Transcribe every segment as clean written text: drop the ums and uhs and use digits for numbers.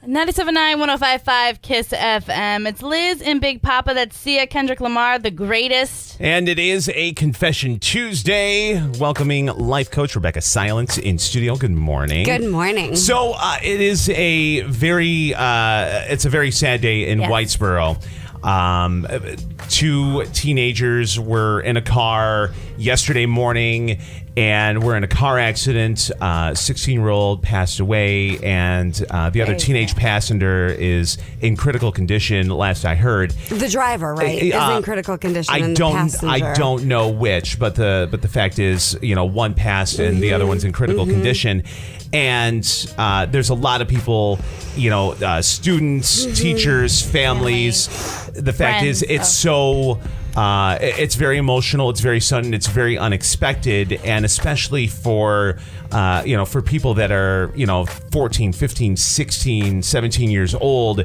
97.9, 105.5 KISS FM. It's Liz and Big Papa. That's Sia Kendrick Lamar, the greatest. And it is a Confession Tuesday. Welcoming life coach Rebecca Silence in studio. Good morning. Good morning. So it is a very sad day in Whitesboro. Two teenagers were in a car yesterday morning and were in a car accident. 16-year-old passed away, and the other teenage passenger is in critical condition, last I heard. The driver, right, is in critical condition. I don't know which, but the fact is, one passed and the other one's in critical condition. And there's a lot of people, students, teachers, families. The fact is, it's it's very emotional. It's very sudden. It's very unexpected. And especially for people that are, 14, 15, 16, 17 years old,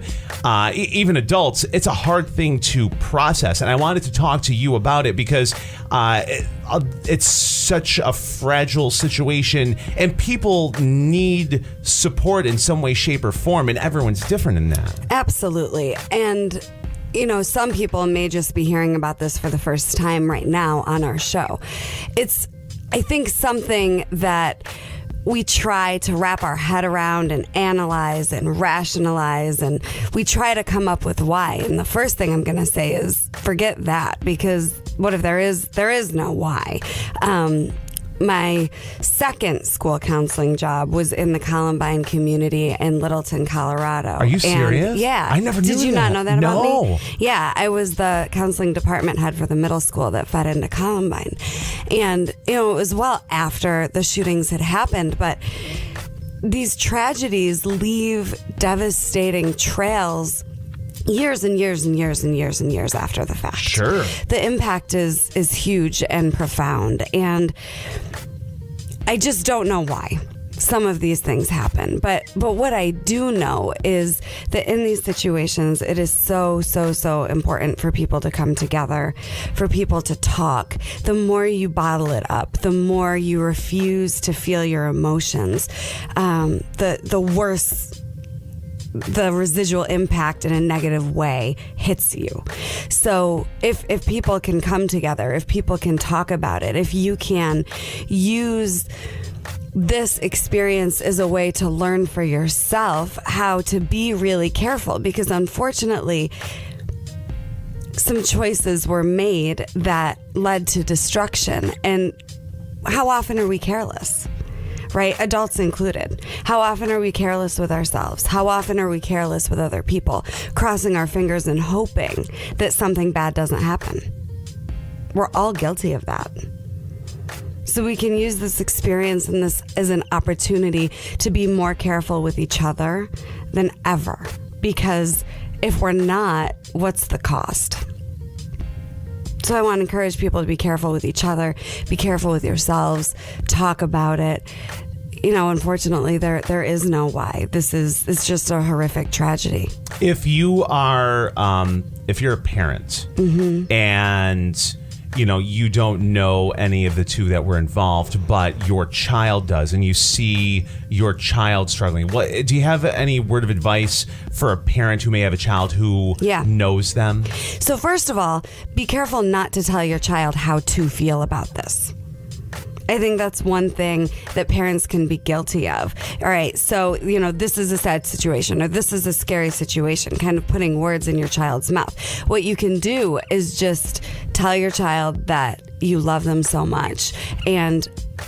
even adults, it's a hard thing to process. And I wanted to talk to you about it because it's such a fragile situation and people need support in some way, shape, or form. And everyone's different in that. Absolutely. And some people may just be hearing about this for the first time right now on our show. It's, I think, something that we try to wrap our head around and analyze and rationalize, and we try to come up with why. And the first thing I'm going to say is forget that, because what if there is no why? My second school counseling job was in the Columbine community in Littleton, Colorado. Are you serious? Yeah. I never knew that. Did you not know that about me? No. Yeah, I was the counseling department head for the middle school that fed into Columbine. And, it was well after the shootings had happened, but these tragedies leave devastating trails years and years and years and years and years after the fact. Sure. The impact is huge and profound. And I just don't know why some of these things happen. But what I do know is that in these situations, it is so, so, so important for people to come together, for people to talk. The more you bottle it up, the more you refuse to feel your emotions, the worse the residual impact in a negative way hits you. So if people can come together, if people can talk about it, if you can use this experience as a way to learn for yourself how to be really careful, because unfortunately some choices were made that led to destruction. And how often are we careless? Right? Adults included. How often are we careless with ourselves? How often are we careless with other people, crossing our fingers and hoping that something bad doesn't happen? We're all guilty of that. So we can use this experience and this as an opportunity to be more careful with each other than ever. Because if we're not, what's the cost? So I want to encourage people to be careful with each other, be careful with yourselves, talk about it. Unfortunately, there is no why. It's just a horrific tragedy. If you're a parent and you don't know any of the two that were involved, but your child does, and you see your child struggling, do you have any word of advice for a parent who may have a child who knows them? So first of all, be careful not to tell your child how to feel about this. I think that's one thing that parents can be guilty of. All right, so, this is a sad situation, or this is a scary situation, kind of putting words in your child's mouth. What you can do is just tell your child that you love them so much and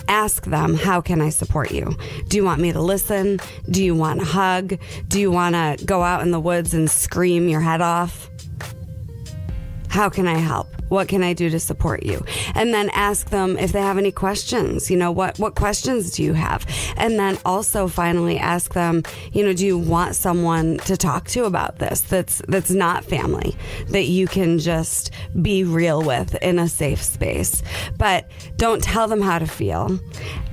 ask them, how can I support you? Do you want me to listen? Do you want a hug? Do you want to go out in the woods and scream your head off? How can I help? What can I do to support you? And then ask them if they have any questions. What questions do you have? And then also finally ask them, do you want someone to talk to about this that's not family, that you can just be real with in a safe space? But don't tell them how to feel.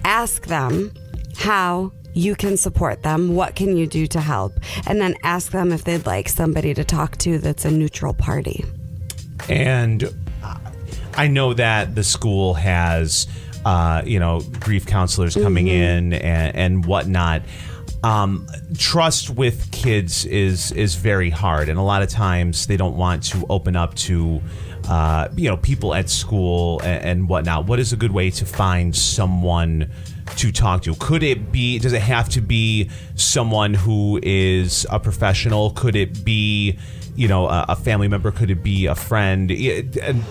Ask them how you can support them. What can you do to help? And then ask them if they'd like somebody to talk to that's a neutral party. And I know that the school has, grief counselors coming in and whatnot. trust with kids is very hard, and a lot of times they don't want to open up to people at school and whatnot. What is a good way to find someone to talk to? Does it have to be someone who is a professional? Could it be a family member? Could it be a friend?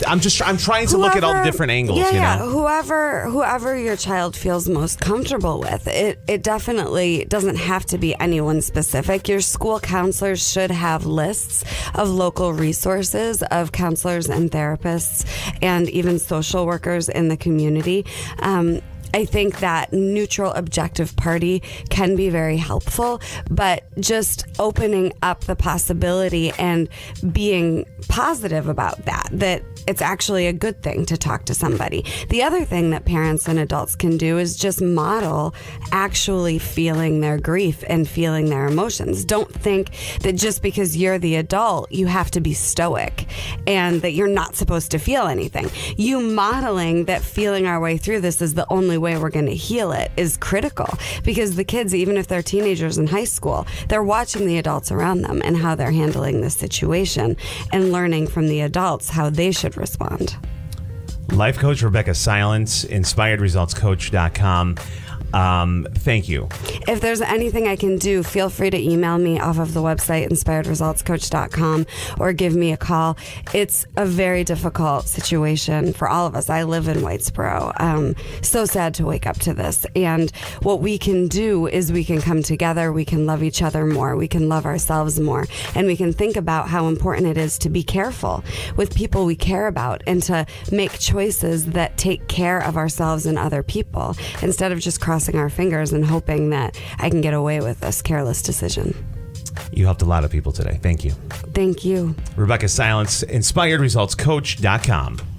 I'm trying to look at all the different angles. Whoever your child feels most comfortable with. It definitely doesn't have to be anyone specific. Your school counselors should have lists of local resources of counselors and therapists and even social workers in the community. I think that neutral, objective party can be very helpful, but just opening up the possibility and being positive about that it's actually a good thing to talk to somebody. The other thing that parents and adults can do is just model actually feeling their grief and feeling their emotions. Don't think that just because you're the adult, you have to be stoic and that you're not supposed to feel anything. You modeling that feeling our way through this is the only way we're going to heal it is critical, because the kids, even if they're teenagers in high school, they're watching the adults around them and how they're handling this situation and learning from the adults how they should respond. Life coach Rebecca Silence, inspiredresultscoach.com. Thank you. If there's anything I can do, feel free to email me off of the website, inspiredresultscoach.com, or give me a call. It's a very difficult situation for all of us. I live in Whitesboro. So sad to wake up to this. And what we can do is we can come together, we can love each other more, we can love ourselves more, and we can think about how important it is to be careful with people we care about and to make choices that take care of ourselves and other people instead of just crossing our fingers and hoping that I can get away with this careless decision. You helped a lot of people today. Thank you. Thank you. Rebecca Silence, inspiredresultscoach.com.